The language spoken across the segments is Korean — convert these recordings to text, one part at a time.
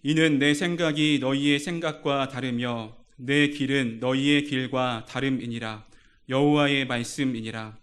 이는 내 생각이 너희의 생각과 다르며 내 길은 너희의 길과 다름이니라. 여호와의 말씀이니라.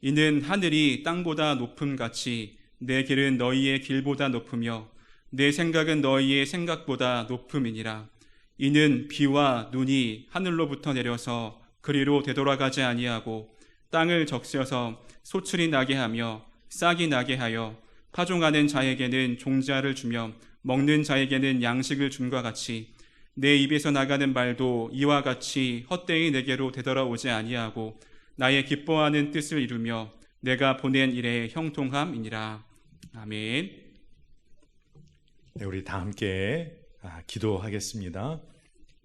이는 하늘이 땅보다 높음같이 내 길은 너희의 길보다 높으며 내 생각은 너희의 생각보다 높음이니라. 이는 비와 눈이 하늘로부터 내려서 그리로 되돌아가지 아니하고 땅을 적셔서 소출이 나게 하며 싹이 나게 하여 파종하는 자에게는 종자를 주며 먹는 자에게는 양식을 줌과 같이 내 입에서 나가는 말도 이와 같이 헛되이 내게로 되돌아오지 아니하고 나의 기뻐하는 뜻을 이루며 내가 보낸 일에 형통함이니라. 아멘. 네, 우리 다 함께 기도하겠습니다.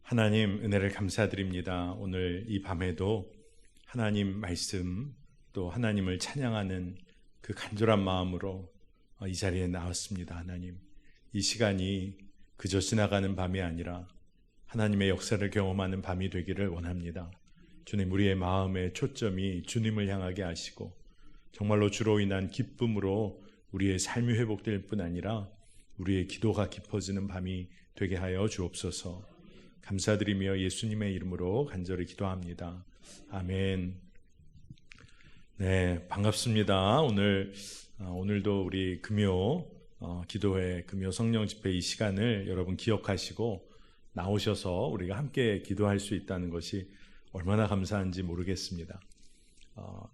하나님, 은혜를 감사드립니다. 오늘 이 밤에도 하나님 말씀, 또 하나님을 찬양하는 그 간절한 마음으로 이 자리에 나왔습니다. 하나님, 이 시간이 그저 지나가는 밤이 아니라 하나님의 역사를 경험하는 밤이 되기를 원합니다. 주님, 우리의 마음의 초점이 주님을 향하게 하시고 정말로 주로 인한 기쁨으로 우리의 삶이 회복될 뿐 아니라 우리의 기도가 깊어지는 밤이 되게 하여 주옵소서. 감사드리며 예수님의 이름으로 간절히 기도합니다. 아멘. 네, 반갑습니다. 오늘도 우리 금요 기도회, 금요 성령 집회 이 시간을 여러분 기억하시고 나오셔서 우리가 함께 기도할 수 있다는 것이 얼마나 감사한지 모르겠습니다.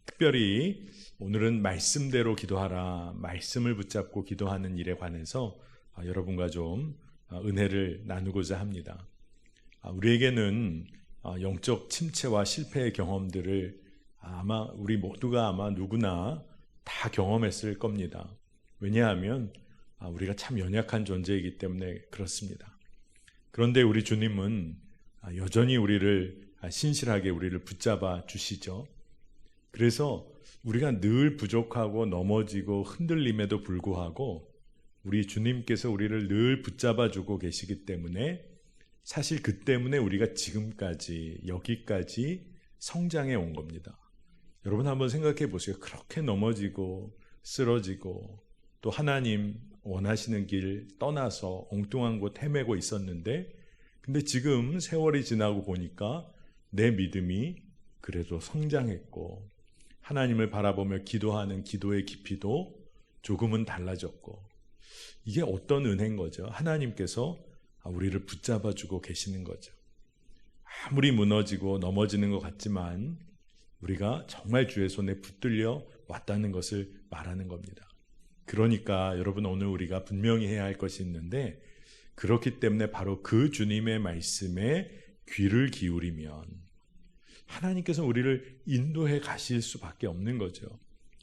특별히 오늘은 말씀대로 기도하라, 말씀을 붙잡고 기도하는 일에 관해서 여러분과 좀 은혜를 나누고자 합니다. 우리에게는 영적 침체와 실패의 경험들을 아마 우리 모두가 누구나 다 경험했을 겁니다. 왜냐하면 우리가 참 연약한 존재이기 때문에 그렇습니다. 그런데 우리 주님은 여전히 우리를 신실하게 우리를 붙잡아 주시죠. 그래서 우리가 늘 부족하고 넘어지고 흔들림에도 불구하고 우리 주님께서 우리를 늘 붙잡아 주고 계시기 때문에 사실 그 때문에 우리가 지금까지 여기까지 성장해 온 겁니다. 여러분 한번 생각해 보세요. 그렇게 넘어지고 쓰러지고 또 하나님 원하시는 길 떠나서 엉뚱한 곳 헤매고 있었는데 근데 지금 세월이 지나고 보니까 내 믿음이 그래도 성장했고 하나님을 바라보며 기도하는 기도의 깊이도 조금은 달라졌고 이게 어떤 은혜인 거죠? 하나님께서 우리를 붙잡아 주고 계시는 거죠. 아무리 무너지고 넘어지는 것 같지만 우리가 정말 주의 손에 붙들려 왔다는 것을 말하는 겁니다. 그러니까 여러분 오늘 우리가 분명히 해야 할 것이 있는데 그렇기 때문에 바로 그 주님의 말씀에 귀를 기울이면 하나님께서 우리를 인도해 가실 수밖에 없는 거죠.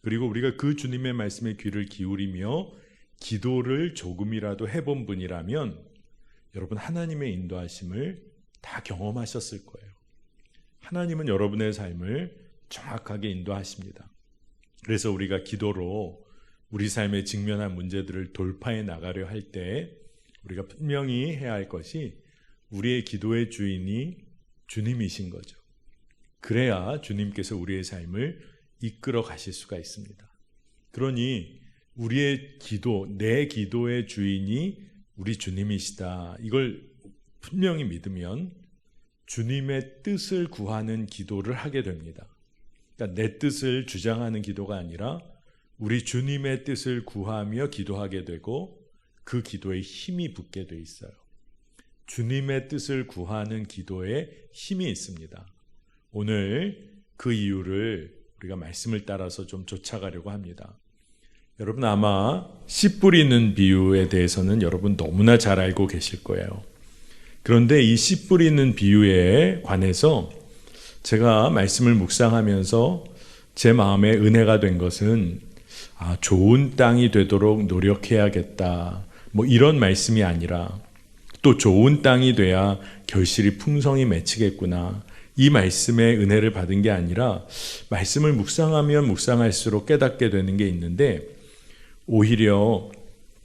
그리고 우리가 그 주님의 말씀에 귀를 기울이며 기도를 조금이라도 해본 분이라면 여러분 하나님의 인도하심을 다 경험하셨을 거예요. 하나님은 여러분의 삶을 정확하게 인도하십니다. 그래서 우리가 기도로 우리 삶에 직면한 문제들을 돌파해 나가려 할 때 우리가 분명히 해야 할 것이 우리의 기도의 주인이 주님이신 거죠. 그래야 주님께서 우리의 삶을 이끌어 가실 수가 있습니다. 그러니 우리의 기도, 내 기도의 주인이 우리 주님이시다. 이걸 분명히 믿으면 주님의 뜻을 구하는 기도를 하게 됩니다. 그러니까 내 뜻을 주장하는 기도가 아니라 우리 주님의 뜻을 구하며 기도하게 되고 그 기도에 힘이 붙게 돼 있어요. 주님의 뜻을 구하는 기도에 힘이 있습니다. 오늘 그 이유를 우리가 말씀을 따라서 좀 쫓아가려고 합니다. 여러분 아마 씨 뿌리는 비유에 대해서는 여러분 너무나 잘 알고 계실 거예요. 그런데 이 씨 뿌리는 비유에 관해서 제가 말씀을 묵상하면서 제 마음에 은혜가 된 것은 좋은 땅이 되도록 노력해야겠다. 이런 말씀이 아니라 또 좋은 땅이 돼야 결실이 풍성히 맺히겠구나. 이 말씀의 은혜를 받은 게 아니라 말씀을 묵상하면 묵상할수록 깨닫게 되는 게 있는데 오히려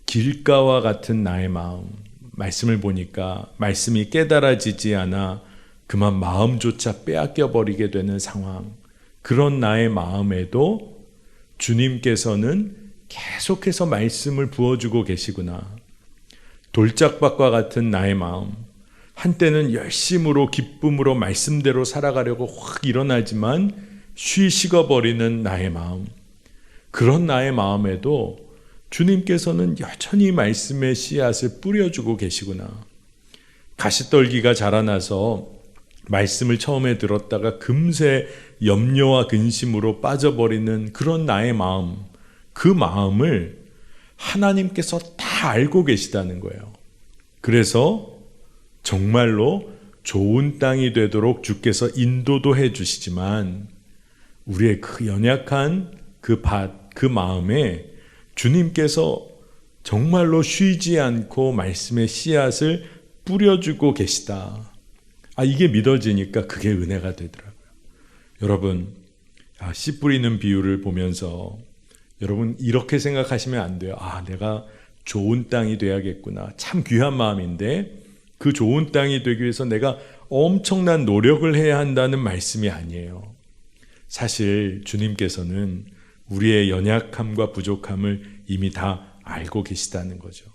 길가와 같은 나의 마음, 말씀을 보니까 말씀이 깨달아지지 않아 그만 마음조차 빼앗겨 버리게 되는 상황, 그런 나의 마음에도 주님께서는 계속해서 말씀을 부어주고 계시구나. 돌짝밭과 같은 나의 마음, 한때는 열심으로 기쁨으로 말씀대로 살아가려고 확 일어나지만 식어버리는 나의 마음, 그런 나의 마음에도 주님께서는 여전히 말씀의 씨앗을 뿌려주고 계시구나. 가시떨기가 자라나서 말씀을 처음에 들었다가 금세 염려와 근심으로 빠져버리는 그런 나의 마음, 그 마음을 하나님께서 다 알고 계시다는 거예요. 그래서 정말로 좋은 땅이 되도록 주께서 인도도 해주시지만 우리의 그 연약한 그 밭, 그 마음에 주님께서 정말로 쉬지 않고 말씀의 씨앗을 뿌려주고 계시다. 이게 믿어지니까 그게 은혜가 되더라고요. 여러분, 씨 뿌리는 비유를 보면서 여러분 이렇게 생각하시면 안 돼요. 내가 좋은 땅이 돼야겠구나. 참 귀한 마음인데 그 좋은 땅이 되기 위해서 내가 엄청난 노력을 해야 한다는 말씀이 아니에요. 사실 주님께서는 우리의 연약함과 부족함을 이미 다 알고 계시다는 거죠.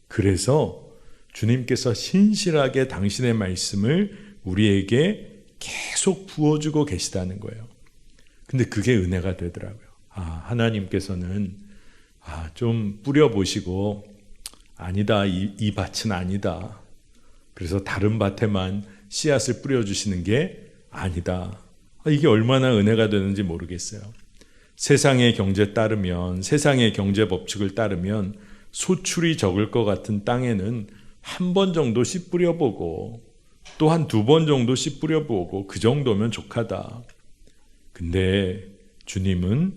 그래서 주님께서 신실하게 당신의 말씀을 우리에게 계속 부어주고 계시다는 거예요. 근데 그게 은혜가 되더라고요. 하나님께서는 좀 뿌려보시고 아니다, 이 밭은 아니다. 그래서 다른 밭에만 씨앗을 뿌려주시는 게 아니다. 이게 얼마나 은혜가 되는지 모르겠어요. 세상의 경제 따르면, 세상의 경제 법칙을 따르면 소출이 적을 것 같은 땅에는 한 번 정도 씨 뿌려보고 또 한 2번 정도 씨 뿌려보고 그 정도면 족하다. 근데 주님은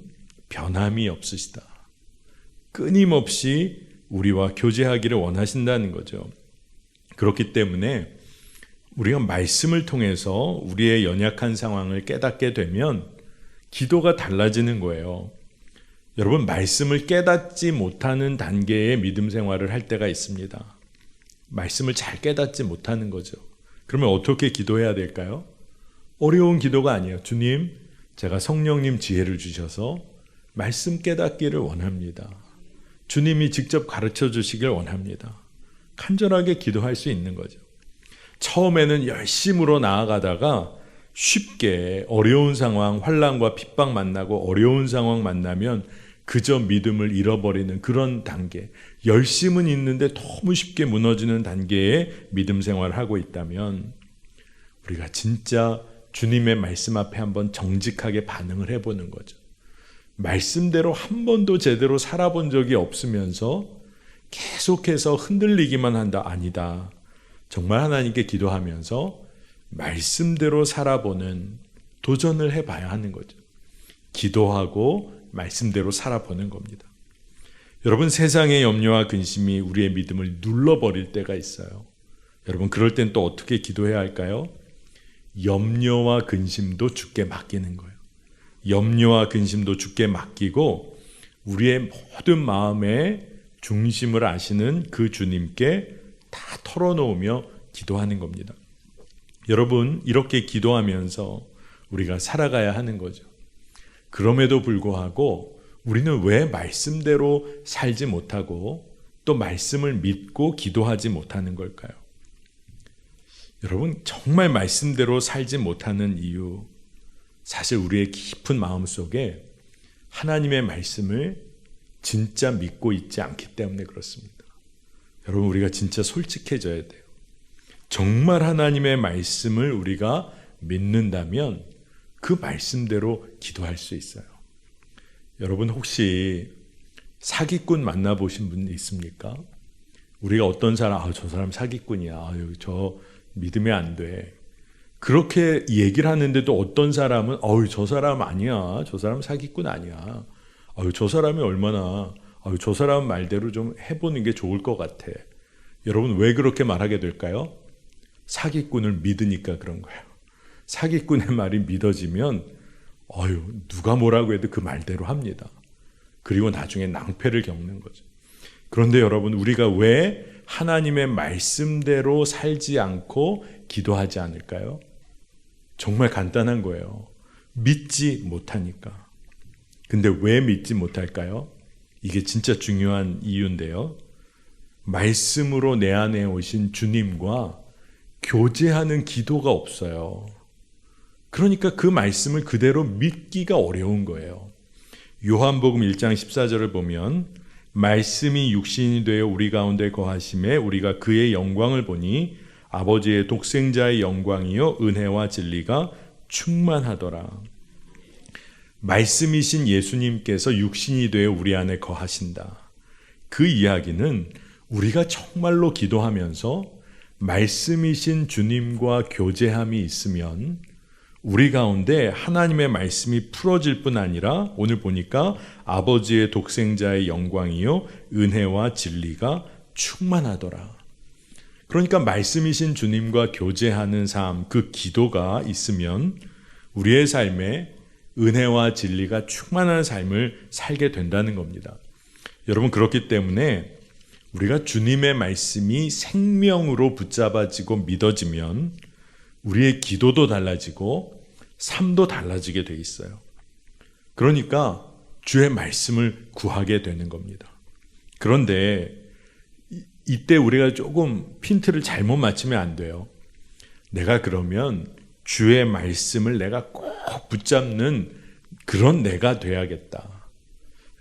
변함이 없으시다. 끊임없이 우리와 교제하기를 원하신다는 거죠. 그렇기 때문에 우리가 말씀을 통해서 우리의 연약한 상황을 깨닫게 되면 기도가 달라지는 거예요. 여러분, 말씀을 깨닫지 못하는 단계의 믿음 생활을 할 때가 있습니다. 말씀을 잘 깨닫지 못하는 거죠. 그러면 어떻게 기도해야 될까요? 어려운 기도가 아니에요. 주님, 제가 성령님 지혜를 주셔서 말씀 깨닫기를 원합니다. 주님이 직접 가르쳐 주시길 원합니다. 간절하게 기도할 수 있는 거죠. 처음에는 열심으로 나아가다가 쉽게 어려운 상황, 환난과 핍박 만나고 어려운 상황 만나면 그저 믿음을 잃어버리는 그런 단계, 열심은 있는데 너무 쉽게 무너지는 단계의 믿음 생활을 하고 있다면 우리가 진짜 주님의 말씀 앞에 한번 정직하게 반응을 해보는 거죠. 말씀대로 한 번도 제대로 살아본 적이 없으면서 계속해서 흔들리기만 한다. 아니다. 정말 하나님께 기도하면서 말씀대로 살아보는 도전을 해봐야 하는 거죠. 기도하고 말씀대로 살아보는 겁니다. 여러분, 세상의 염려와 근심이 우리의 믿음을 눌러버릴 때가 있어요. 여러분, 그럴 땐 또 어떻게 기도해야 할까요? 염려와 근심도 주께 맡기는 거예요. 염려와 근심도 주께 맡기고 우리의 모든 마음의 중심을 아시는 그 주님께 다 털어놓으며 기도하는 겁니다. 여러분, 이렇게 기도하면서 우리가 살아가야 하는 거죠. 그럼에도 불구하고 우리는 왜 말씀대로 살지 못하고 또 말씀을 믿고 기도하지 못하는 걸까요? 여러분, 정말 말씀대로 살지 못하는 이유, 사실 우리의 깊은 마음속에 하나님의 말씀을 진짜 믿고 있지 않기 때문에 그렇습니다. 여러분, 우리가 진짜 솔직해져야 돼요. 정말 하나님의 말씀을 우리가 믿는다면 그 말씀대로 기도할 수 있어요. 여러분, 혹시 사기꾼 만나보신 분 있습니까? 우리가 어떤 사람, 저 사람 사기꾼이야. 저 믿으면 안 돼. 그렇게 얘기를 하는데도 어떤 사람은 저 사람 아니야. 저 사람 사기꾼 아니야. 저 사람이 얼마나 저 사람 말대로 좀 해보는 게 좋을 것 같아. 여러분, 왜 그렇게 말하게 될까요? 사기꾼을 믿으니까 그런 거예요. 사기꾼의 말이 믿어지면 누가 뭐라고 해도 그 말대로 합니다. 그리고 나중에 낭패를 겪는 거죠. 그런데 여러분, 우리가 왜 하나님의 말씀대로 살지 않고 기도하지 않을까요? 정말 간단한 거예요. 믿지 못하니까. 근데 왜 믿지 못할까요? 이게 진짜 중요한 이유인데요. 말씀으로 내 안에 오신 주님과 교제하는 기도가 없어요. 그러니까 그 말씀을 그대로 믿기가 어려운 거예요. 요한복음 1장 14절을 보면 말씀이 육신이 되어 우리 가운데 거하심에 우리가 그의 영광을 보니 아버지의 독생자의 영광이요 은혜와 진리가 충만하더라. 말씀이신 예수님께서 육신이 되어 우리 안에 거하신다. 그 이야기는 우리가 정말로 기도하면서 말씀이신 주님과 교제함이 있으면 우리 가운데 하나님의 말씀이 풀어질 뿐 아니라 오늘 보니까 아버지의 독생자의 영광이요 은혜와 진리가 충만하더라. 그러니까 말씀이신 주님과 교제하는 삶, 그 기도가 있으면 우리의 삶에 은혜와 진리가 충만한 삶을 살게 된다는 겁니다. 여러분, 그렇기 때문에 우리가 주님의 말씀이 생명으로 붙잡아지고 믿어지면 우리의 기도도 달라지고 삶도 달라지게 돼 있어요. 그러니까 주의 말씀을 구하게 되는 겁니다. 그런데 이때 우리가 조금 핀트를 잘못 맞추면 안 돼요. 내가 그러면 주의 말씀을 내가 꼭 붙잡는 그런 내가 돼야겠다.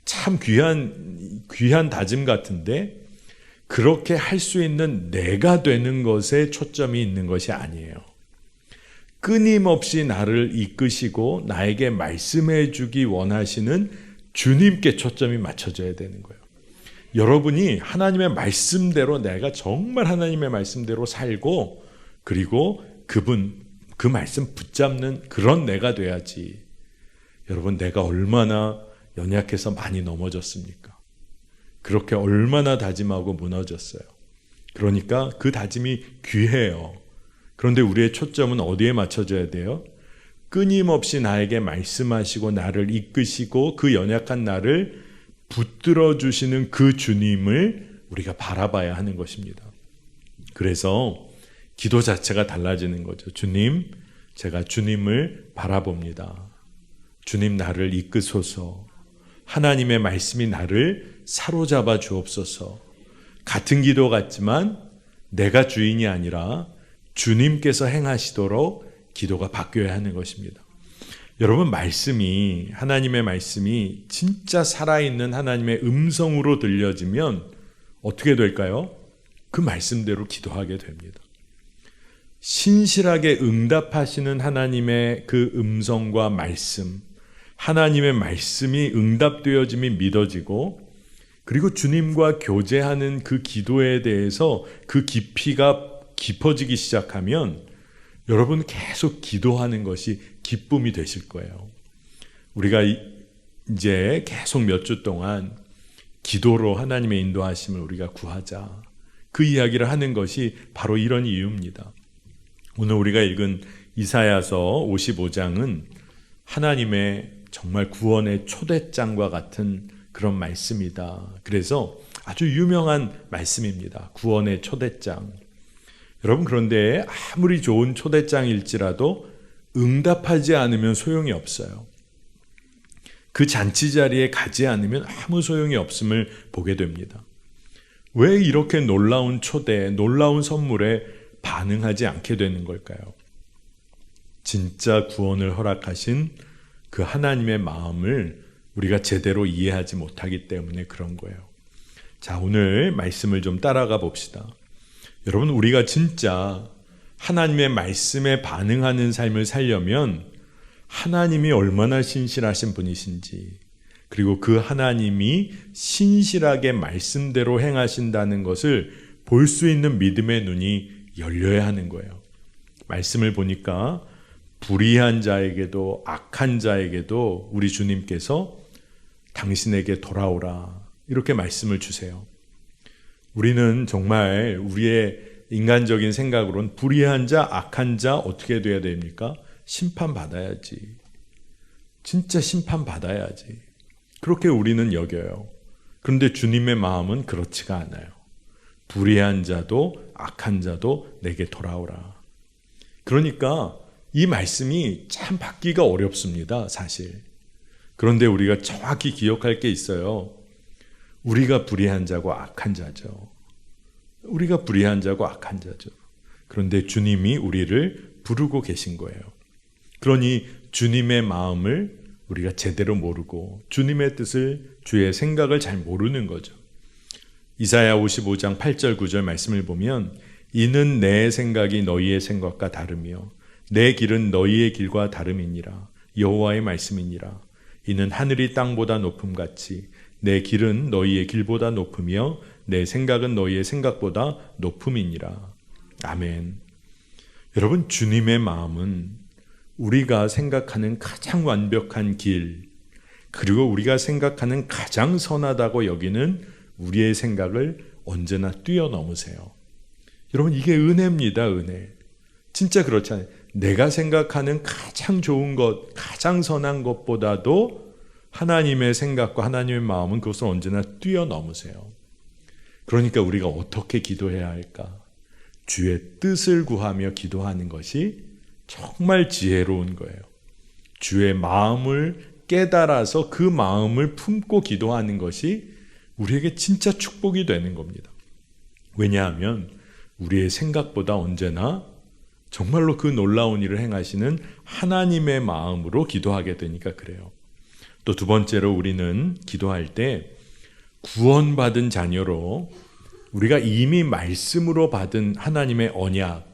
참 귀한 다짐 같은데 그렇게 할 수 있는 내가 되는 것에 초점이 있는 것이 아니에요. 끊임없이 나를 이끄시고 나에게 말씀해 주기 원하시는 주님께 초점이 맞춰져야 되는 거예요. 여러분이 하나님의 말씀대로 내가 정말 하나님의 말씀대로 살고 그리고 그 말씀 붙잡는 그런 내가 돼야지. 여러분, 내가 얼마나 연약해서 많이 넘어졌습니까? 그렇게 얼마나 다짐하고 무너졌어요. 그러니까 그 다짐이 귀해요. 그런데 우리의 초점은 어디에 맞춰져야 돼요? 끊임없이 나에게 말씀하시고 나를 이끄시고 그 연약한 나를 붙들어 주시는 그 주님을 우리가 바라봐야 하는 것입니다. 그래서 기도 자체가 달라지는 거죠. 주님, 제가 주님을 바라봅니다. 주님, 나를 이끄소서. 하나님의 말씀이 나를 사로잡아 주옵소서. 같은 기도 같지만 내가 주인이 아니라 주님께서 행하시도록 기도가 바뀌어야 하는 것입니다. 여러분, 하나님의 말씀이 진짜 살아있는 하나님의 음성으로 들려지면 어떻게 될까요? 그 말씀대로 기도하게 됩니다. 신실하게 응답하시는 하나님의 그 음성과 말씀, 하나님의 말씀이 응답되어짐이 믿어지고 그리고 주님과 교제하는 그 기도에 대해서 그 깊이가 깊어지기 시작하면 여러분 계속 기도하는 것이 기쁨이 되실 거예요. 우리가 이제 계속 몇 주 동안 기도로 하나님의 인도하심을 우리가 구하자. 그 이야기를 하는 것이 바로 이런 이유입니다. 오늘 우리가 읽은 이사야서 55장은 하나님의 정말 구원의 초대장과 같은 그런 말씀이다. 그래서 아주 유명한 말씀입니다. 구원의 초대장. 여러분, 그런데 아무리 좋은 초대장일지라도 응답하지 않으면 소용이 없어요. 그 잔치 자리에 가지 않으면 아무 소용이 없음을 보게 됩니다. 왜 이렇게 놀라운 초대, 놀라운 선물에 반응하지 않게 되는 걸까요? 진짜 구원을 허락하신 그 하나님의 마음을 우리가 제대로 이해하지 못하기 때문에 그런 거예요. 자, 오늘 말씀을 좀 따라가 봅시다. 여러분, 우리가 진짜 하나님의 말씀에 반응하는 삶을 살려면 하나님이 얼마나 신실하신 분이신지, 그리고 그 하나님이 신실하게 말씀대로 행하신다는 것을 볼 수 있는 믿음의 눈이 열려야 하는 거예요. 말씀을 보니까 불의한 자에게도 악한 자에게도 우리 주님께서 당신에게 돌아오라 이렇게 말씀을 주세요. 우리는 정말 우리의 인간적인 생각으로는 불의한 자, 악한 자 어떻게 돼야 됩니까? 심판받아야지. 진짜 심판받아야지. 그렇게 우리는 여겨요. 그런데 주님의 마음은 그렇지가 않아요. 불의한 자도 악한 자도 내게 돌아오라. 그러니까 이 말씀이 참 받기가 어렵습니다, 사실. 그런데 우리가 정확히 기억할 게 있어요. 우리가 불의한 자고 악한 자죠. 우리가 불의한 자고 악한 자죠. 그런데 주님이 우리를 부르고 계신 거예요. 그러니 주님의 마음을 우리가 제대로 모르고 주님의 뜻을, 주의 생각을 잘 모르는 거죠. 이사야 55장 8절 9절 말씀을 보면 이는 내 생각이 너희의 생각과 다르며 내 길은 너희의 길과 다름이니라. 여호와의 말씀이니라. 이는 하늘이 땅보다 높음같이 내 길은 너희의 길보다 높으며 내 생각은 너희의 생각보다 높음이니라. 아멘. 여러분, 주님의 마음은 우리가 생각하는 가장 완벽한 길, 그리고 우리가 생각하는 가장 선하다고 여기는 우리의 생각을 언제나 뛰어넘으세요. 여러분, 이게 은혜입니다. 은혜. 진짜 그렇잖아요. 내가 생각하는 가장 좋은 것, 가장 선한 것보다도 하나님의 생각과 하나님의 마음은 그것을 언제나 뛰어넘으세요. 그러니까 우리가 어떻게 기도해야 할까? 주의 뜻을 구하며 기도하는 것이 정말 지혜로운 거예요. 주의 마음을 깨달아서 그 마음을 품고 기도하는 것이 우리에게 진짜 축복이 되는 겁니다. 왜냐하면 우리의 생각보다 언제나 정말로 그 놀라운 일을 행하시는 하나님의 마음으로 기도하게 되니까 그래요. 또 두 번째로 우리는 기도할 때 구원받은 자녀로 우리가 이미 말씀으로 받은 하나님의 언약,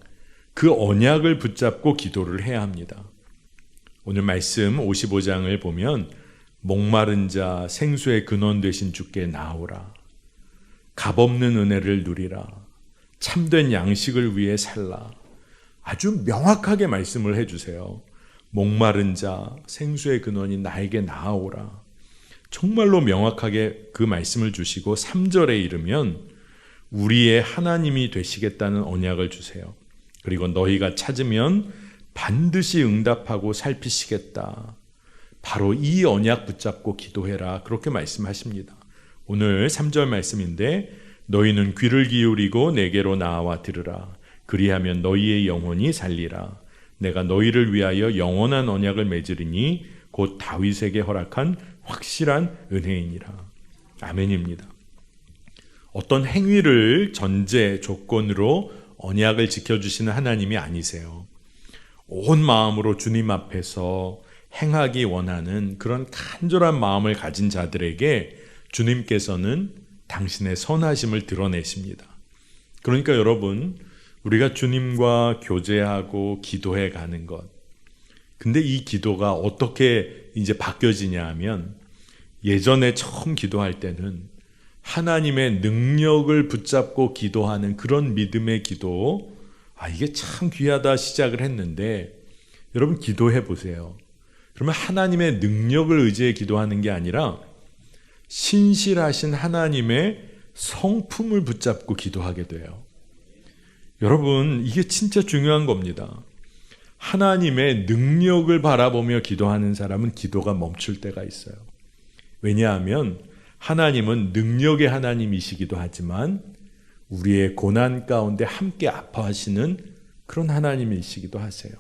그 언약을 붙잡고 기도를 해야 합니다. 오늘 말씀 55장을 보면 목마른 자 생수의 근원 되신 주께 나오라. 값없는 은혜를 누리라. 참된 양식을 위해 살라. 아주 명확하게 말씀을 해주세요. 목마른 자 생수의 근원이 나에게 나오라. 정말로 명확하게 그 말씀을 주시고 3절에 이르면 우리의 하나님이 되시겠다는 언약을 주세요. 그리고 너희가 찾으면 반드시 응답하고 살피시겠다. 바로 이 언약 붙잡고 기도해라. 그렇게 말씀하십니다. 오늘 3절 말씀인데 너희는 귀를 기울이고 내게로 나와 들으라. 그리하면 너희의 영혼이 살리라. 내가 너희를 위하여 영원한 언약을 맺으리니 곧 다윗에게 허락한 확실한 은혜이니라. 아멘입니다. 어떤 행위를 전제 조건으로 언약을 지켜주시는 하나님이 아니세요. 온 마음으로 주님 앞에서 행하기 원하는 그런 간절한 마음을 가진 자들에게 주님께서는 당신의 선하심을 드러내십니다. 그러니까 여러분, 우리가 주님과 교제하고 기도해 가는 것. 근데 이 기도가 어떻게 이제 바뀌어지냐 하면 예전에 처음 기도할 때는 하나님의 능력을 붙잡고 기도하는 그런 믿음의 기도, 이게 참 귀하다 시작을 했는데 여러분 기도해 보세요. 그러면 하나님의 능력을 의지해 기도하는 게 아니라 신실하신 하나님의 성품을 붙잡고 기도하게 돼요. 여러분, 이게 진짜 중요한 겁니다. 하나님의 능력을 바라보며 기도하는 사람은 기도가 멈출 때가 있어요. 왜냐하면 하나님은 능력의 하나님이시기도 하지만 우리의 고난 가운데 함께 아파하시는 그런 하나님이시기도 하세요.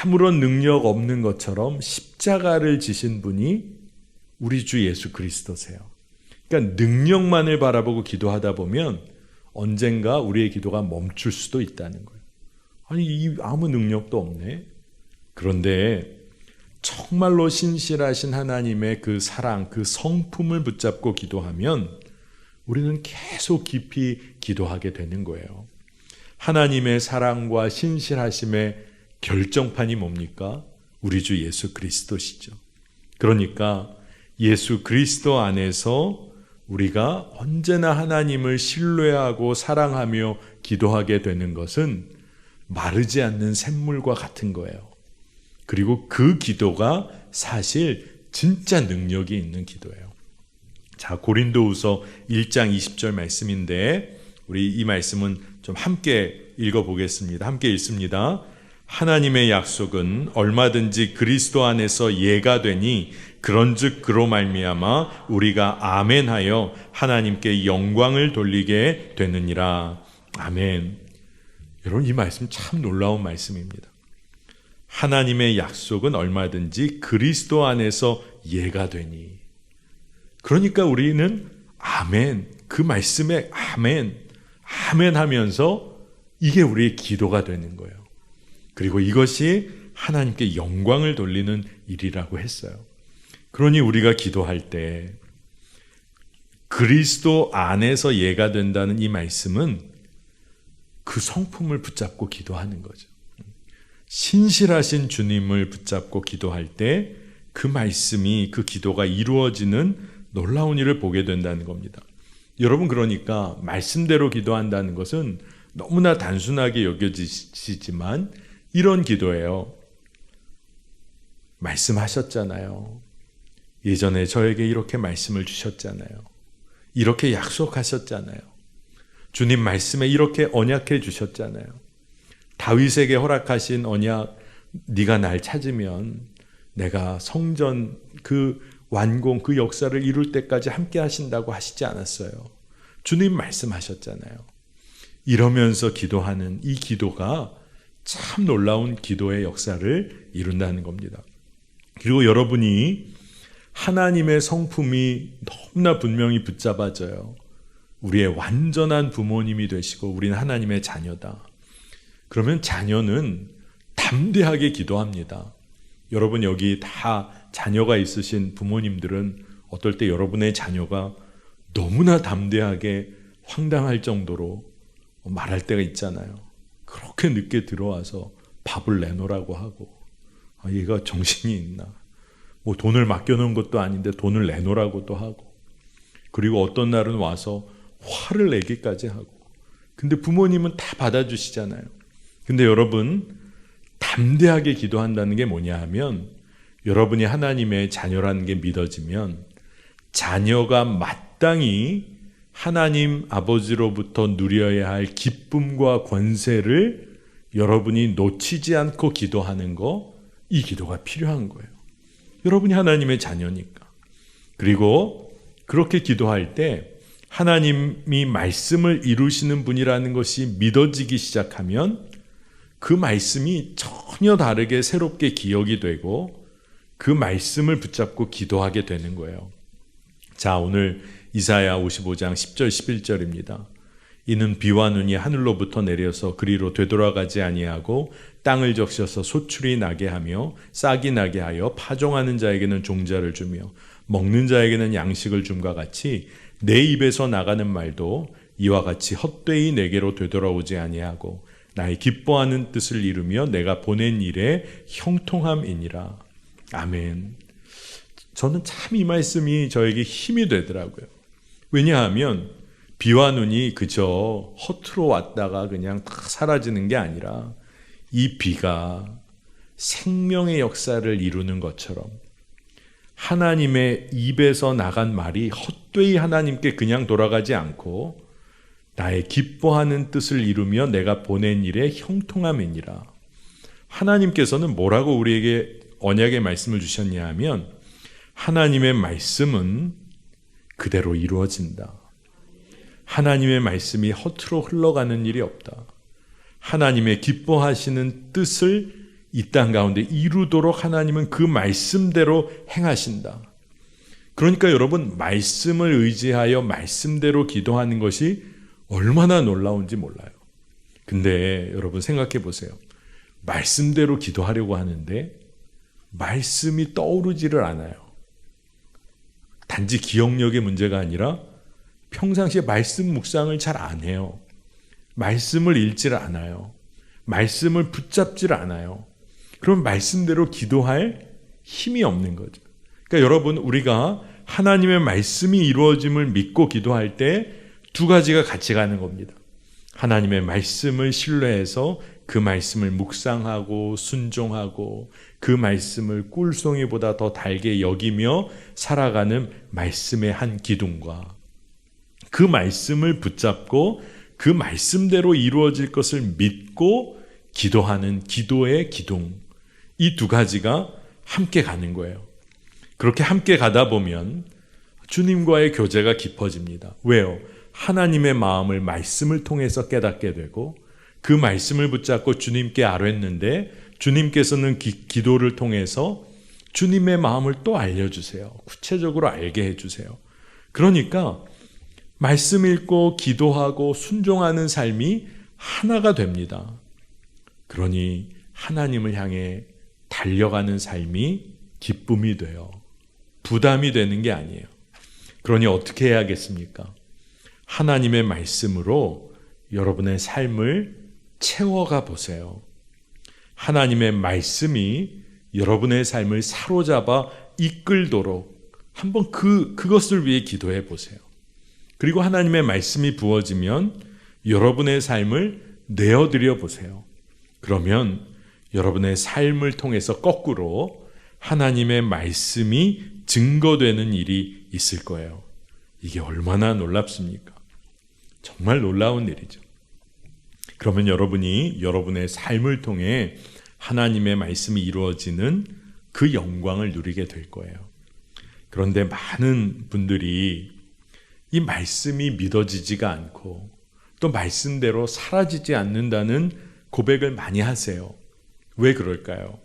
아무런 능력 없는 것처럼 십자가를 지신 분이 우리 주 예수 그리스도세요. 그러니까 능력만을 바라보고 기도하다 보면 언젠가 우리의 기도가 멈출 수도 있다는 거예요. 아무 능력도 없네. 그런데 정말로 신실하신 하나님의 그 사랑, 그 성품을 붙잡고 기도하면 우리는 계속 깊이 기도하게 되는 거예요. 하나님의 사랑과 신실하심의 결정판이 뭡니까? 우리 주 예수 그리스도시죠. 그러니까 예수 그리스도 안에서 우리가 언제나 하나님을 신뢰하고 사랑하며 기도하게 되는 것은 마르지 않는 샘물과 같은 거예요. 그리고 그 기도가 사실 진짜 능력이 있는 기도예요. 자, 고린도후서 1장 20절 말씀인데 우리 이 말씀은 좀 함께 읽어보겠습니다. 함께 읽습니다. 하나님의 약속은 얼마든지 그리스도 안에서 예가 되니 그런즉 그로 말미암아 우리가 아멘하여 하나님께 영광을 돌리게 되느니라. 아멘. 여러분, 이 말씀 참 놀라운 말씀입니다. 하나님의 약속은 얼마든지 그리스도 안에서 예가 되니. 그러니까 우리는 아멘, 그 말씀에 아멘, 아멘 하면서 이게 우리의 기도가 되는 거예요. 그리고 이것이 하나님께 영광을 돌리는 일이라고 했어요. 그러니 우리가 기도할 때 그리스도 안에서 예가 된다는 이 말씀은 그 성품을 붙잡고 기도하는 거죠. 신실하신 주님을 붙잡고 기도할 때 그 말씀이, 그 기도가 이루어지는 놀라운 일을 보게 된다는 겁니다. 여러분, 그러니까 말씀대로 기도한다는 것은 너무나 단순하게 여겨지시지만 이런 기도예요. 말씀하셨잖아요. 예전에 저에게 이렇게 말씀을 주셨잖아요. 이렇게 약속하셨잖아요. 주님 말씀에 이렇게 언약해 주셨잖아요. 다윗에게 허락하신 언약, 네가 날 찾으면 내가 성전 그 완공, 그 역사를 이룰 때까지 함께 하신다고 하시지 않았어요. 주님 말씀하셨잖아요. 이러면서 기도하는 이 기도가 참 놀라운 기도의 역사를 이룬다는 겁니다. 그리고 여러분이 하나님의 성품이 너무나 분명히 붙잡아져요. 우리의 완전한 부모님이 되시고 우리는 하나님의 자녀다. 그러면 자녀는 담대하게 기도합니다. 여러분, 여기 다 자녀가 있으신 부모님들은 어떨 때 여러분의 자녀가 너무나 담대하게 황당할 정도로 말할 때가 있잖아요. 그렇게 늦게 들어와서 밥을 내놓으라고 하고, 얘가 정신이 있나, 뭐 돈을 맡겨놓은 것도 아닌데 돈을 내놓으라고 또 하고, 그리고 어떤 날은 와서 화를 내기까지 하고. 근데 부모님은 다 받아주시잖아요. 근데 여러분, 담대하게 기도한다는 게 뭐냐 하면, 여러분이 하나님의 자녀라는 게 믿어지면 자녀가 마땅히 하나님 아버지로부터 누려야 할 기쁨과 권세를 여러분이 놓치지 않고 기도하는 거, 이 기도가 필요한 거예요. 여러분이 하나님의 자녀니까. 그리고 그렇게 기도할 때 하나님이 말씀을 이루시는 분이라는 것이 믿어지기 시작하면 그 말씀이 전혀 다르게 새롭게 기억이 되고 그 말씀을 붙잡고 기도하게 되는 거예요. 자, 오늘 이사야 55장 10절 11절입니다. 이는 비와 눈이 하늘로부터 내려서 그리로 되돌아가지 아니하고 땅을 적셔서 소출이 나게 하며 싹이 나게 하여 파종하는 자에게는 종자를 주며 먹는 자에게는 양식을 줌과 같이 내 입에서 나가는 말도 이와 같이 헛되이 내게로 되돌아오지 아니하고 나의 기뻐하는 뜻을 이루며 내가 보낸 일에 형통함이니라. 아멘. 저는 참 이 말씀이 저에게 힘이 되더라고요. 왜냐하면 비와 눈이 그저 허투루 왔다가 그냥 다 사라지는 게 아니라 이 비가 생명의 역사를 이루는 것처럼 하나님의 입에서 나간 말이 헛되이 하나님께 그냥 돌아가지 않고 나의 기뻐하는 뜻을 이루며 내가 보낸 일에 형통함이니라. 하나님께서는 뭐라고 우리에게 언약의 말씀을 주셨냐 하면 하나님의 말씀은 그대로 이루어진다. 하나님의 말씀이 허투루 흘러가는 일이 없다. 하나님의 기뻐하시는 뜻을 이 땅 가운데 이루도록 하나님은 그 말씀대로 행하신다. 그러니까 여러분, 말씀을 의지하여 말씀대로 기도하는 것이 얼마나 놀라운지 몰라요. 근데 여러분 생각해 보세요. 말씀대로 기도하려고 하는데 말씀이 떠오르지를 않아요. 단지 기억력의 문제가 아니라 평상시에 말씀 묵상을 잘 안 해요. 말씀을 읽지를 않아요. 말씀을 붙잡지를 않아요. 그럼 말씀대로 기도할 힘이 없는 거죠. 그러니까 여러분, 우리가 하나님의 말씀이 이루어짐을 믿고 기도할 때 두 가지가 같이 가는 겁니다. 하나님의 말씀을 신뢰해서 그 말씀을 묵상하고 순종하고 그 말씀을 꿀송이보다 더 달게 여기며 살아가는 말씀의 한 기둥과 그 말씀을 붙잡고 그 말씀대로 이루어질 것을 믿고 기도하는 기도의 기둥, 이 두 가지가 함께 가는 거예요. 그렇게 함께 가다 보면 주님과의 교제가 깊어집니다. 왜요? 하나님의 마음을 말씀을 통해서 깨닫게 되고 그 말씀을 붙잡고 주님께 아뢰는데 주님께서는 기도를 통해서 주님의 마음을 또 알려주세요. 구체적으로 알게 해주세요. 그러니까 말씀 읽고 기도하고 순종하는 삶이 하나가 됩니다. 그러니 하나님을 향해 달려가는 삶이 기쁨이 돼요. 부담이 되는 게 아니에요. 그러니 어떻게 해야겠습니까? 하나님의 말씀으로 여러분의 삶을 채워가 보세요. 하나님의 말씀이 여러분의 삶을 사로잡아 이끌도록 한번 그것을 위해 기도해 보세요. 그리고 하나님의 말씀이 부어지면 여러분의 삶을 내어드려 보세요. 그러면 여러분의 삶을 통해서 거꾸로 하나님의 말씀이 증거되는 일이 있을 거예요. 이게 얼마나 놀랍습니까? 정말 놀라운 일이죠. 그러면 여러분이 여러분의 삶을 통해 하나님의 말씀이 이루어지는 그 영광을 누리게 될 거예요. 그런데 많은 분들이 이 말씀이 믿어지지가 않고 또 말씀대로 사라지지 않는다는 고백을 많이 하세요. 왜 그럴까요?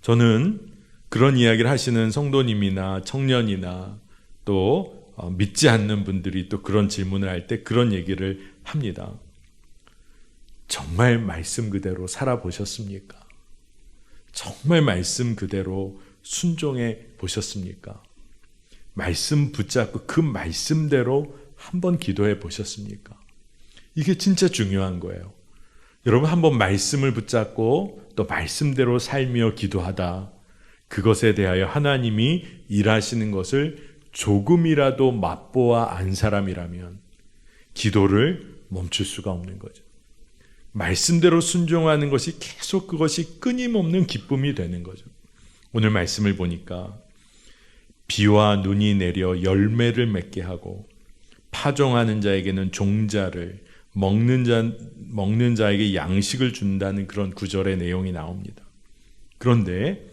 저는 그런 이야기를 하시는 성도님이나 청년이나 또 믿지 않는 분들이 또 그런 질문을 할 때 그런 얘기를 합니다. 정말 말씀 그대로 살아보셨습니까? 정말 말씀 그대로 순종해 보셨습니까? 말씀 붙잡고 그 말씀대로 한번 기도해 보셨습니까? 이게 진짜 중요한 거예요. 여러분 한번 말씀을 붙잡고 또 말씀대로 살며 기도하다 그것에 대하여 하나님이 일하시는 것을 조금이라도 맛보아 안 사람이라면 기도를 멈출 수가 없는 거죠. 말씀대로 순종하는 것이 계속 그것이 끊임없는 기쁨이 되는 거죠. 오늘 말씀을 보니까 비와 눈이 내려 열매를 맺게 하고 파종하는 자에게는 종자를 먹는 자에게 양식을 준다는 그런 구절의 내용이 나옵니다. 그런데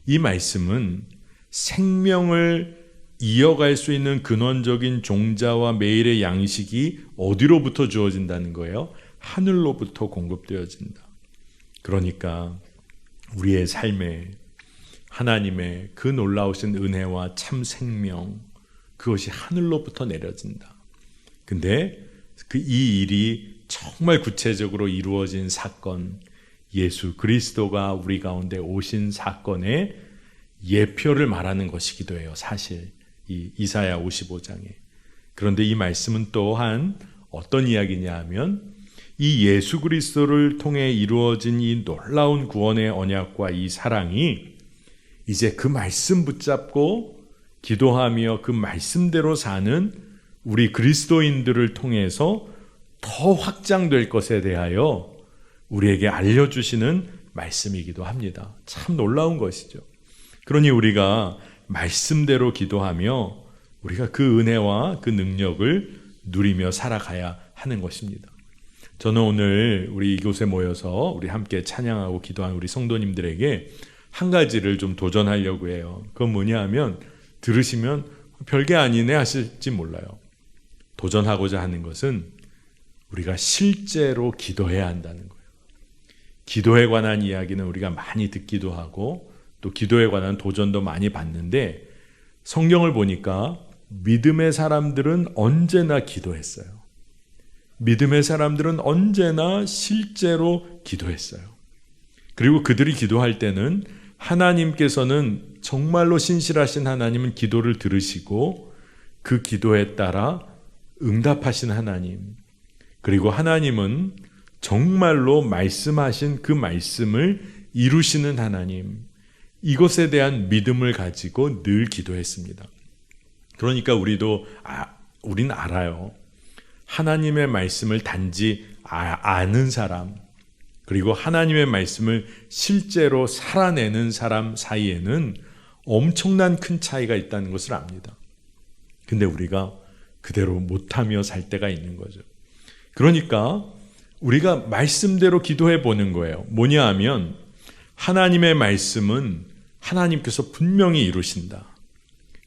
이 말씀은 생명을 이어갈 수 있는 근원적인 종자와 매일의 양식이 어디로부터 주어진다는 거예요? 하늘로부터 공급되어진다. 그러니까 우리의 삶에 하나님의 그 놀라우신 은혜와 참 생명 그것이 하늘로부터 내려진다. 근데 이 일이 정말 구체적으로 이루어진 사건, 예수 그리스도가 우리 가운데 오신 사건의 예표를 말하는 것이기도 해요. 사실 이 이사야 55장에. 그런데 이 말씀은 또한 어떤 이야기냐 하면 이 예수 그리스도를 통해 이루어진 이 놀라운 구원의 언약과 이 사랑이 이제 그 말씀 붙잡고 기도하며 그 말씀대로 사는 우리 그리스도인들을 통해서 더 확장될 것에 대하여 우리에게 알려주시는 말씀이기도 합니다. 참 놀라운 것이죠. 그러니 우리가 말씀대로 기도하며 우리가 그 은혜와 그 능력을 누리며 살아가야 하는 것입니다. 저는 오늘 우리 이곳에 모여서 우리 함께 찬양하고 기도한 우리 성도님들에게 한 가지를 좀 도전하려고 해요. 그건 뭐냐 하면 들으시면 별게 아니네 하실지 몰라요. 도전하고자 하는 것은 우리가 실제로 기도해야 한다는 거예요. 기도에 관한 이야기는 우리가 많이 듣기도 하고 또 기도에 관한 도전도 많이 받는데 성경을 보니까 믿음의 사람들은 언제나 기도했어요. 믿음의 사람들은 언제나 실제로 기도했어요. 그리고 그들이 기도할 때는 하나님께서는 정말로 신실하신 하나님은 기도를 들으시고 그 기도에 따라 응답하신 하나님, 그리고 하나님은 정말로 말씀하신 그 말씀을 이루시는 하나님, 이것에 대한 믿음을 가지고 늘 기도했습니다. 그러니까 우린 알아요. 하나님의 말씀을 단지 아는 사람, 그리고 하나님의 말씀을 실제로 살아내는 사람 사이에는 엄청난 큰 차이가 있다는 것을 압니다. 근데 우리가 그대로 못하며 살 때가 있는 거죠. 그러니까 우리가 말씀대로 기도해 보는 거예요. 뭐냐 하면 하나님의 말씀은 하나님께서 분명히 이루신다.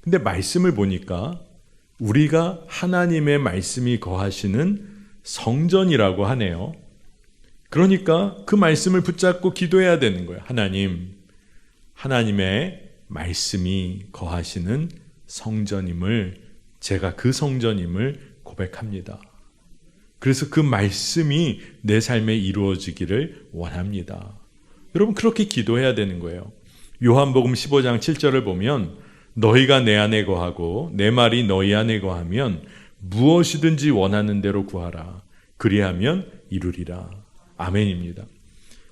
근데 말씀을 보니까 우리가 하나님의 말씀이 거하시는 성전이라고 하네요. 그러니까 그 말씀을 붙잡고 기도해야 되는 거예요. 하나님의 말씀이 거하시는 성전임을, 제가 그 성전임을 고백합니다. 그래서 그 말씀이 내 삶에 이루어지기를 원합니다. 여러분 그렇게 기도해야 되는 거예요. 요한복음 15장 7절을 보면 너희가 내 안에 거하고 내 말이 너희 안에 거하면 무엇이든지 원하는 대로 구하라. 그리하면 이루리라. 아멘입니다.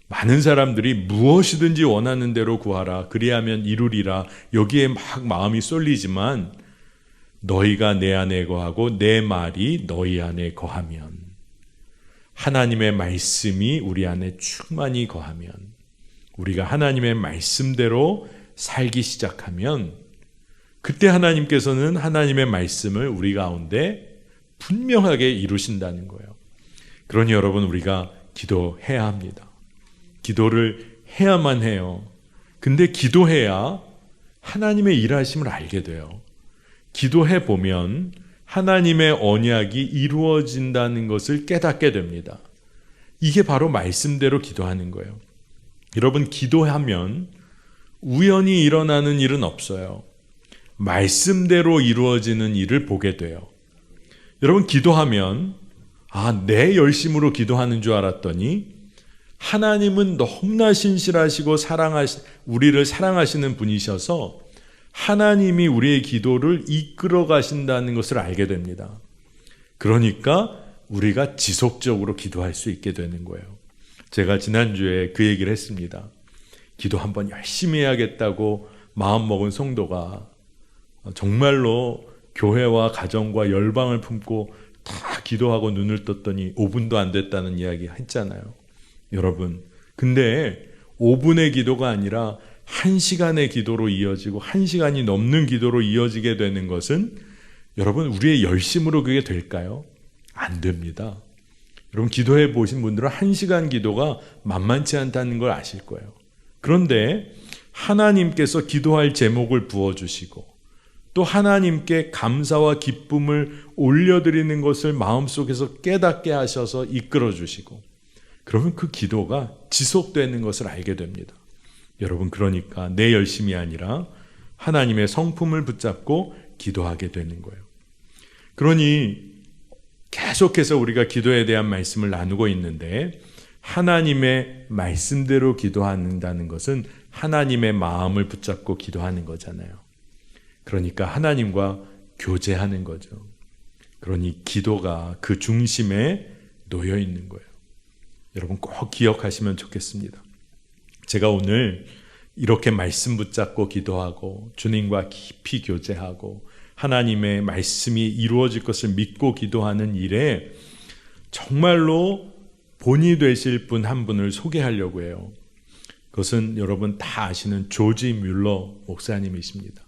많은 사람들이 무엇이든지 원하는 대로 구하라. 그리하면 이루리라. 여기에 막 마음이 쏠리지만 너희가 내 안에 거하고 내 말이 너희 안에 거하면, 하나님의 말씀이 우리 안에 충만히 거하면, 우리가 하나님의 말씀대로 살기 시작하면 그때 하나님께서는 하나님의 말씀을 우리 가운데 분명하게 이루신다는 거예요. 그러니 여러분 우리가 기도해야 합니다. 기도를 해야만 해요. 근데 기도해야 하나님의 일하심을 알게 돼요. 기도해 보면 하나님의 언약이 이루어진다는 것을 깨닫게 됩니다. 이게 바로 말씀대로 기도하는 거예요. 여러분 기도하면 우연히 일어나는 일은 없어요. 말씀대로 이루어지는 일을 보게 돼요. 여러분 기도하면 내 열심으로 기도하는 줄 알았더니 하나님은 너무나 신실하시고 우리를 사랑하시는 분이셔서 하나님이 우리의 기도를 이끌어 가신다는 것을 알게 됩니다. 그러니까 우리가 지속적으로 기도할 수 있게 되는 거예요. 제가 지난주에 그 얘기를 했습니다. 기도 한번 열심히 해야겠다고 마음먹은 성도가 정말로 교회와 가정과 열방을 품고 다 기도하고 눈을 떴더니 5분도 안 됐다는 이야기 했잖아요. 여러분, 근데 5분의 기도가 아니라 1시간의 기도로 이어지고 1시간이 넘는 기도로 이어지게 되는 것은 여러분 우리의 열심으로 그게 될까요? 안 됩니다. 여러분 기도해 보신 분들은 1시간 기도가 만만치 않다는 걸 아실 거예요. 그런데 하나님께서 기도할 제목을 부어주시고 또 하나님께 감사와 기쁨을 올려드리는 것을 마음속에서 깨닫게 하셔서 이끌어 주시고 그러면 그 기도가 지속되는 것을 알게 됩니다. 여러분 그러니까 내 열심이 아니라 하나님의 성품을 붙잡고 기도하게 되는 거예요. 그러니 계속해서 우리가 기도에 대한 말씀을 나누고 있는데 하나님의 말씀대로 기도한다는 것은 하나님의 마음을 붙잡고 기도하는 거잖아요. 그러니까 하나님과 교제하는 거죠. 그러니 기도가 그 중심에 놓여 있는 거예요. 여러분 꼭 기억하시면 좋겠습니다. 제가 오늘 이렇게 말씀 붙잡고 기도하고 주님과 깊이 교제하고 하나님의 말씀이 이루어질 것을 믿고 기도하는 일에 정말로 본이 되실 분 한 분을 소개하려고 해요. 그것은 여러분 다 아시는 조지 뮬러 목사님이십니다.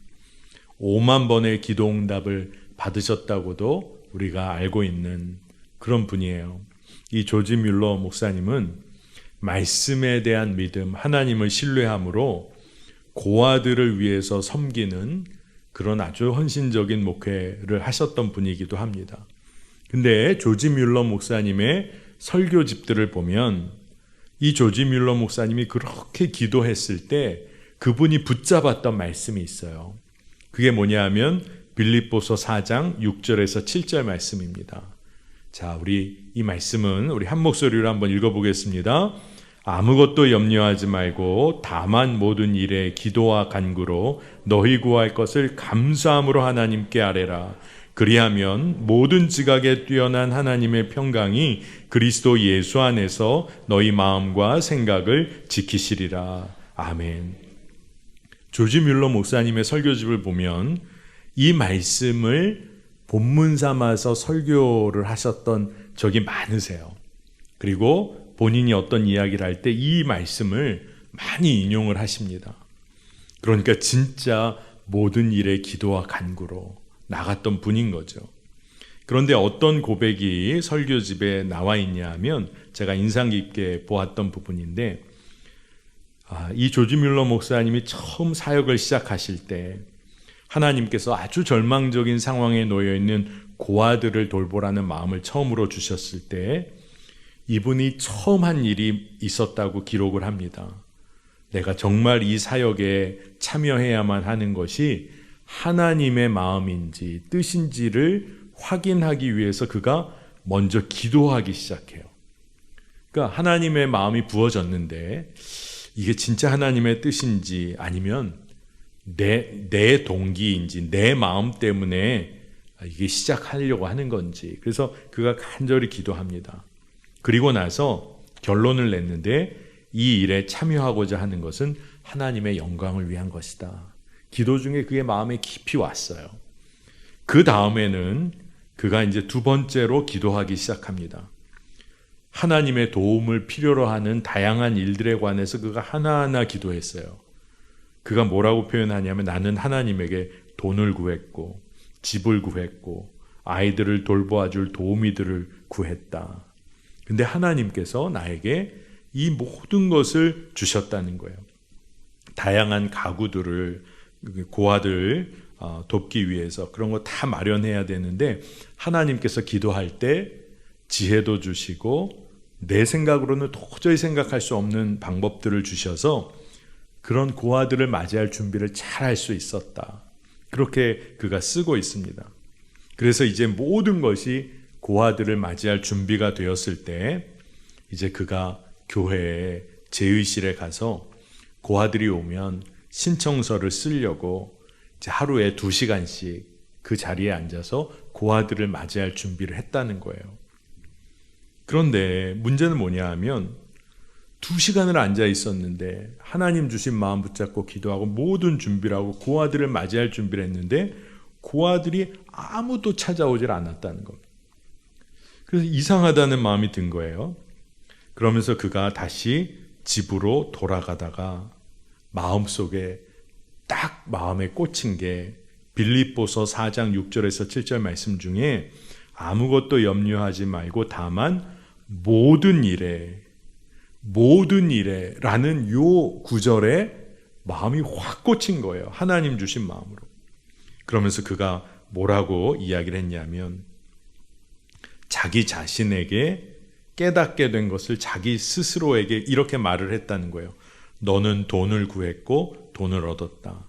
5만 번의 기도응답을 받으셨다고도 우리가 알고 있는 그런 분이에요. 이 조지 뮬러 목사님은 말씀에 대한 믿음, 하나님을 신뢰함으로 고아들을 위해서 섬기는 그런 아주 헌신적인 목회를 하셨던 분이기도 합니다. 근데 조지 뮬러 목사님의 설교집들을 보면 이 조지 뮬러 목사님이 그렇게 기도했을 때 그분이 붙잡았던 말씀이 있어요. 그게 뭐냐 하면 빌립보서 4장 6절에서 7절 말씀입니다. 자, 우리 이 말씀은 우리 한 목소리로 한번 읽어보겠습니다. 아무것도 염려하지 말고 다만 모든 일에 기도와 간구로 너희 구할 것을 감사함으로 하나님께 아뢰라. 그리하면 모든 지각에 뛰어난 하나님의 평강이 그리스도 예수 안에서 너희 마음과 생각을 지키시리라. 아멘. 조지 뮬러 목사님의 설교집을 보면 이 말씀을 본문 삼아서 설교를 하셨던 적이 많으세요. 그리고 본인이 어떤 이야기를 할 때 이 말씀을 많이 인용을 하십니다. 그러니까 진짜 모든 일에 기도와 간구로 나갔던 분인 거죠. 그런데 어떤 고백이 설교집에 나와 있냐 하면 제가 인상 깊게 보았던 부분인데 이 조지 뮬러 목사님이 처음 사역을 시작하실 때 하나님께서 아주 절망적인 상황에 놓여 있는 고아들을 돌보라는 마음을 처음으로 주셨을 때 이분이 처음 한 일이 있었다고 기록을 합니다. 내가 정말 이 사역에 참여해야만 하는 것이 하나님의 마음인지 뜻인지를 확인하기 위해서 그가 먼저 기도하기 시작해요. 그러니까 하나님의 마음이 부어졌는데 이게 진짜 하나님의 뜻인지 아니면 내 동기인지 내 마음 때문에 이게 시작하려고 하는 건지, 그래서 그가 간절히 기도합니다. 그리고 나서 결론을 냈는데 이 일에 참여하고자 하는 것은 하나님의 영광을 위한 것이다. 기도 중에 그의 마음에 깊이 왔어요. 그 다음에는 그가 이제 두 번째로 기도하기 시작합니다. 하나님의 도움을 필요로 하는 다양한 일들에 관해서 그가 하나하나 기도했어요. 그가 뭐라고 표현하냐면 나는 하나님에게 돈을 구했고 집을 구했고 아이들을 돌보아줄 도우미들을 구했다. 근데 하나님께서 나에게 이 모든 것을 주셨다는 거예요. 다양한 가구들을 고아들 돕기 위해서 그런 거 다 마련해야 되는데 하나님께서 기도할 때 지혜도 주시고 내 생각으로는 도저히 생각할 수 없는 방법들을 주셔서 그런 고아들을 맞이할 준비를 잘 할 수 있었다. 그렇게 그가 쓰고 있습니다. 그래서 이제 모든 것이 고아들을 맞이할 준비가 되었을 때 이제 그가 교회에 제의실에 가서 고아들이 오면 신청서를 쓰려고 이제 하루에 2시간씩 그 자리에 앉아서 고아들을 맞이할 준비를 했다는 거예요. 그런데 문제는 뭐냐 하면 2시간을 앉아 있었는데 하나님 주신 마음 붙잡고 기도하고 모든 준비를 하고 고아들을 맞이할 준비를 했는데 고아들이 아무도 찾아오질 않았다는 겁니다. 그래서 이상하다는 마음이 든 거예요. 그러면서 그가 다시 집으로 돌아가다가 마음속에 딱 마음에 꽂힌 게 빌립보서 4장 6절에서 7절 말씀 중에 아무것도 염려하지 말고 다만 모든 일에 라는 요 구절에 마음이 확 꽂힌 거예요. 하나님 주신 마음으로. 그러면서 그가 뭐라고 이야기를 했냐면 자기 자신에게 깨닫게 된 것을 자기 스스로에게 이렇게 말을 했다는 거예요. 너는 돈을 구했고 돈을 얻었다.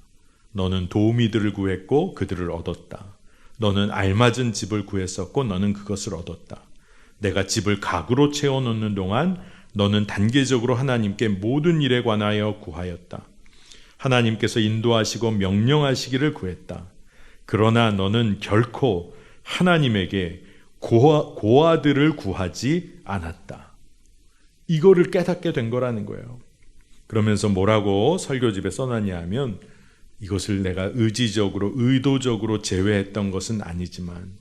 너는 도우미들을 구했고 그들을 얻었다. 너는 알맞은 집을 구했었고 너는 그것을 얻었다. 내가 집을 가구로 채워놓는 동안 너는 단계적으로 하나님께 모든 일에 관하여 구하였다. 하나님께서 인도하시고 명령하시기를 구했다. 그러나 너는 결코 하나님에게 고아들을 구하지 않았다. 이거를 깨닫게 된 거라는 거예요. 그러면서 뭐라고 설교집에 써놨냐 하면 이것을 내가 의도적으로 제외했던 것은 아니지만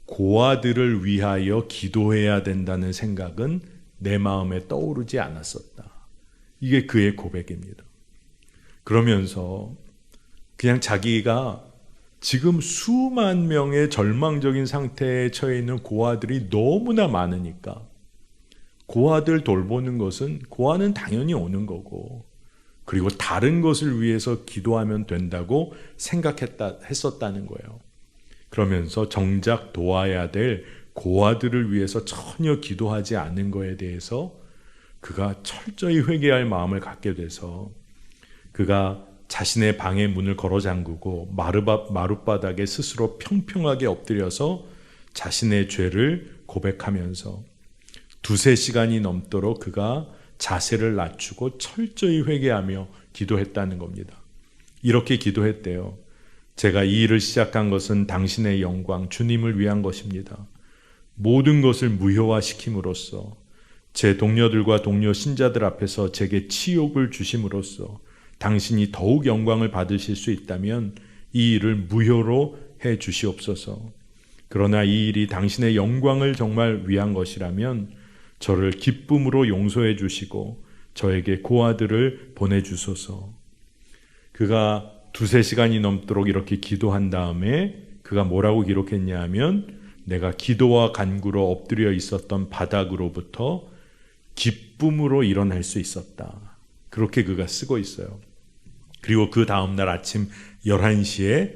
고아들을 위하여 기도해야 된다는 생각은 내 마음에 떠오르지 않았었다. 이게 그의 고백입니다. 그러면서 그냥 자기가 지금 수만 명의 절망적인 상태에 처해 있는 고아들이 너무나 많으니까 고아들 돌보는 것은 고아는 당연히 오는 거고 그리고 다른 것을 위해서 기도하면 된다고 했었다는 거예요. 그러면서 정작 도와야 될 고아들을 위해서 전혀 기도하지 않은 거에 대해서 그가 철저히 회개할 마음을 갖게 돼서 그가 자신의 방의 문을 걸어 잠그고 마룻바닥에 스스로 평평하게 엎드려서 자신의 죄를 고백하면서 2-3시간이 넘도록 그가 자세를 낮추고 철저히 회개하며 기도했다는 겁니다. 이렇게 기도했대요. 제가 이 일을 시작한 것은 당신의 영광, 주님을 위한 것입니다. 모든 것을 무효화시킴으로써 제 동료들과 동료 신자들 앞에서 제게 치욕을 주심으로써 당신이 더욱 영광을 받으실 수 있다면 이 일을 무효로 해 주시옵소서. 그러나 이 일이 당신의 영광을 정말 위한 것이라면 저를 기쁨으로 용서해 주시고 저에게 고아들을 보내주소서. 그가 2-3시간이 넘도록 이렇게 기도한 다음에 그가 뭐라고 기록했냐 하면 내가 기도와 간구로 엎드려 있었던 바닥으로부터 기쁨으로 일어날 수 있었다. 그렇게 그가 쓰고 있어요. 그리고 그 다음날 아침 11시에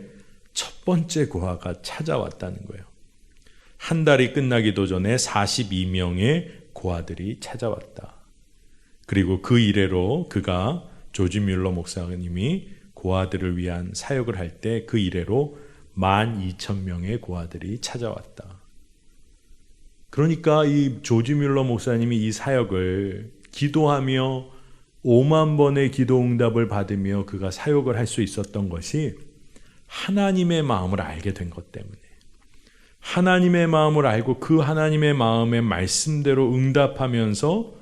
첫 번째 고아가 찾아왔다는 거예요. 한 달이 끝나기도 전에 42명의 고아들이 찾아왔다. 그리고 그 이래로 그가 조지 뮬러 목사님이 고아들을 위한 사역을 할 때 그 이래로 12,000명의 고아들이 찾아왔다. 그러니까 이 조지 뮬러 목사님이 이 사역을 기도하며 5만 번의 기도 응답을 받으며 그가 사역을 할 수 있었던 것이 하나님의 마음을 알게 된 것 때문에, 하나님의 마음을 알고 그 하나님의 마음의 말씀대로 응답하면서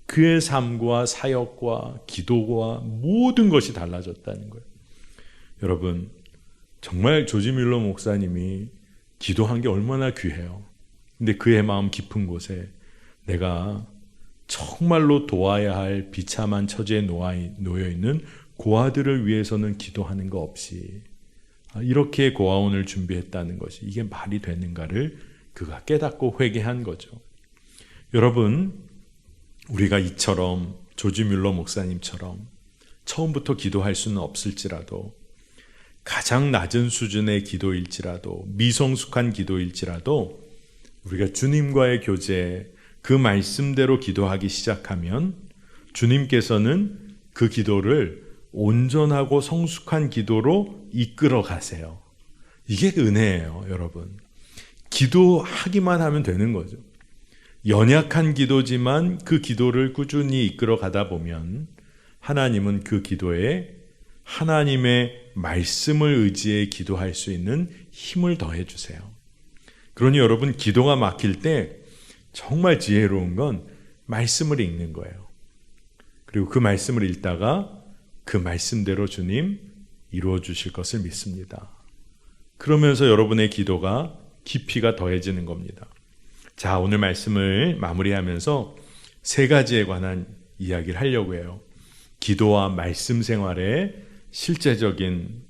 그의 삶과 사역과 기도와 모든 것이 달라졌다는 거예요. 여러분, 정말 조지 뮬러 목사님이 기도한 게 얼마나 귀해요. 근데 그의 마음 깊은 곳에 내가 정말로 도와야 할 비참한 처지에 놓여있는 고아들을 위해서는 기도하는 거 없이 이렇게 고아원을 준비했다는 것이 이게 말이 되는가를 그가 깨닫고 회개한 거죠. 여러분, 우리가 이처럼 조지 뮬러 목사님처럼 처음부터 기도할 수는 없을지라도, 가장 낮은 수준의 기도일지라도, 미성숙한 기도일지라도 우리가 주님과의 교제, 그 말씀대로 기도하기 시작하면 주님께서는 그 기도를 온전하고 성숙한 기도로 이끌어 가세요. 이게 은혜예요, 여러분. 기도하기만 하면 되는 거죠. 연약한 기도지만 그 기도를 꾸준히 이끌어 가다 보면 하나님은 그 기도에 하나님의 말씀을 의지해 기도할 수 있는 힘을 더해 주세요. 그러니 여러분, 기도가 막힐 때 정말 지혜로운 건 말씀을 읽는 거예요. 그리고 그 말씀을 읽다가 그 말씀대로 주님 이루어 주실 것을 믿습니다. 그러면서 여러분의 기도가 깊이가 더해지는 겁니다. 자, 오늘 말씀을 마무리하면서 세 가지에 관한 이야기를 하려고 해요. 기도와 말씀 생활의 실제적인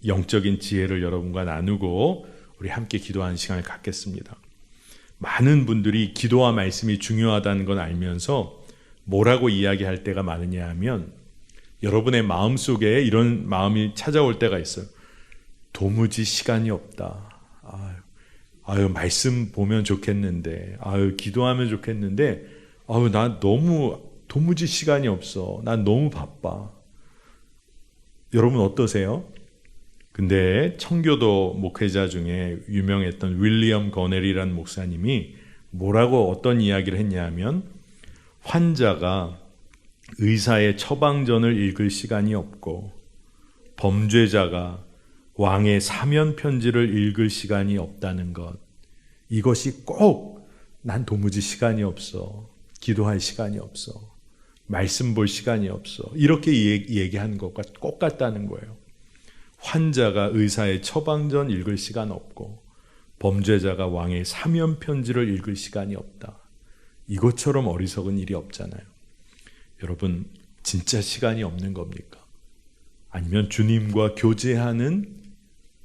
영적인 지혜를 여러분과 나누고 우리 함께 기도하는 시간을 갖겠습니다. 많은 분들이 기도와 말씀이 중요하다는 건 알면서 뭐라고 이야기할 때가 많으냐 하면, 여러분의 마음속에 이런 마음이 찾아올 때가 있어요. 도무지 시간이 없다. 아유, 말씀 보면 좋겠는데, 기도하면 좋겠는데, 나 도무지 시간이 없어. 난 너무 바빠. 여러분 어떠세요? 근데 청교도 목회자 중에 유명했던 윌리엄 거넬이라는 목사님이 뭐라고 어떤 이야기를 했냐면, 환자가 의사의 처방전을 읽을 시간이 없고 범죄자가 왕의 사면 편지를 읽을 시간이 없다는 것, 이것이 꼭 난 도무지 시간이 없어, 기도할 시간이 없어, 말씀 볼 시간이 없어, 이렇게 얘기한 것과 똑같다는 거예요. 환자가 의사의 처방전 읽을 시간 없고 범죄자가 왕의 사면 편지를 읽을 시간이 없다. 이것처럼 어리석은 일이 없잖아요. 여러분, 진짜 시간이 없는 겁니까? 아니면 주님과 교제하는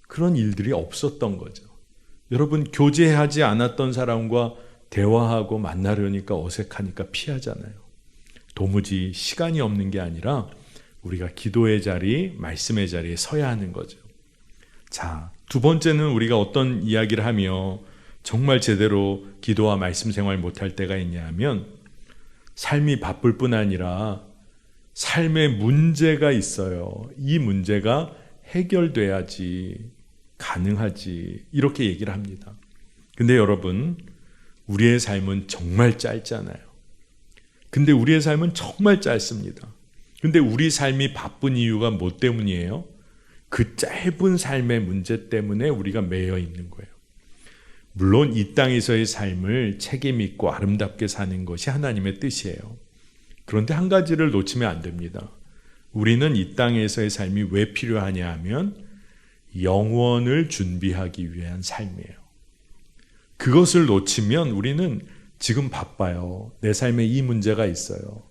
그런 일들이 없었던 거죠. 여러분, 교제하지 않았던 사람과 대화하고 만나려니까 어색하니까 피하잖아요. 도무지 시간이 없는 게 아니라 우리가 기도의 자리, 말씀의 자리에 서야 하는 거죠. 자, 두 번째는 우리가 어떤 이야기를 하며 정말 제대로 기도와 말씀 생활 못할 때가 있냐 하면, 삶이 바쁠 뿐 아니라 삶에 문제가 있어요. 이 문제가 해결돼야지 가능하지, 이렇게 얘기를 합니다. 근데 여러분, 우리의 삶은 정말 짧잖아요. 근데 우리의 삶은 정말 짧습니다. 근데 우리 삶이 바쁜 이유가 뭐 때문이에요? 그 짧은 삶의 문제 때문에 우리가 매여 있는 거예요. 물론 이 땅에서의 삶을 책임 있고 아름답게 사는 것이 하나님의 뜻이에요. 그런데 한 가지를 놓치면 안 됩니다. 우리는 이 땅에서의 삶이 왜 필요하냐 하면 영원을 준비하기 위한 삶이에요. 그것을 놓치면 우리는 지금 바빠요. 내 삶에 이 문제가 있어요.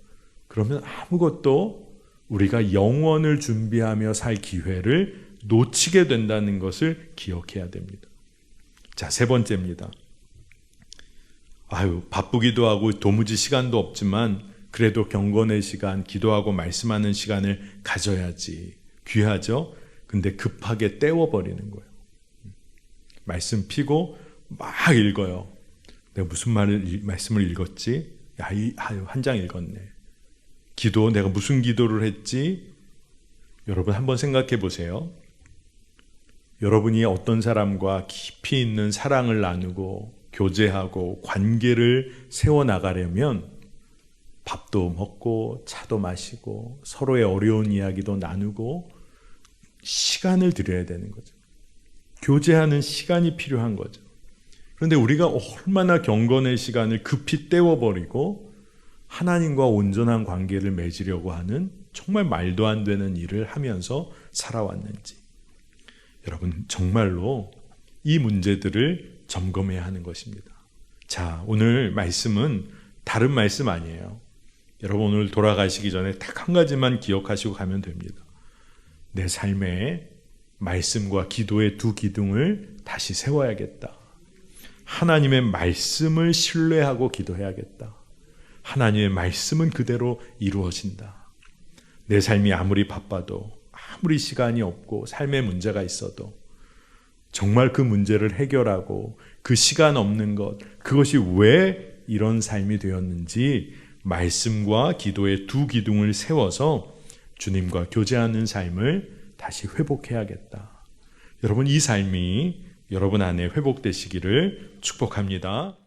그러면 아무것도 우리가 영원을 준비하며 살 기회를 놓치게 된다는 것을 기억해야 됩니다. 자, 세 번째입니다. 바쁘기도 하고 도무지 시간도 없지만 그래도 경건의 시간, 기도하고 말씀하는 시간을 가져야지. 귀하죠? 근데 급하게 때워버리는 거예요. 말씀 피고 막 읽어요. 내가 무슨 말씀을 읽었지? 한 장 읽었네. 기도, 내가 무슨 기도를 했지? 여러분 한번 생각해 보세요. 여러분이 어떤 사람과 깊이 있는 사랑을 나누고 교제하고 관계를 세워나가려면 밥도 먹고 차도 마시고 서로의 어려운 이야기도 나누고 시간을 들여야 되는 거죠. 교제하는 시간이 필요한 거죠. 그런데 우리가 얼마나 경건의 시간을 급히 때워버리고 하나님과 온전한 관계를 맺으려고 하는 정말 말도 안 되는 일을 하면서 살아왔는지, 여러분 정말로 이 문제들을 점검해야 하는 것입니다. 자, 오늘 말씀은 다른 말씀 아니에요. 여러분 오늘 돌아가시기 전에 딱 한 가지만 기억하시고 가면 됩니다. 내 삶에 말씀과 기도의 두 기둥을 다시 세워야겠다. 하나님의 말씀을 신뢰하고 기도해야겠다. 하나님의 말씀은 그대로 이루어진다. 내 삶이 아무리 바빠도, 아무리 시간이 없고 삶에 문제가 있어도 정말 그 문제를 해결하고 그 시간 없는 것, 그것이 왜 이런 삶이 되었는지 말씀과 기도의 두 기둥을 세워서 주님과 교제하는 삶을 다시 회복해야겠다. 여러분 이 삶이 여러분 안에 회복되시기를 축복합니다.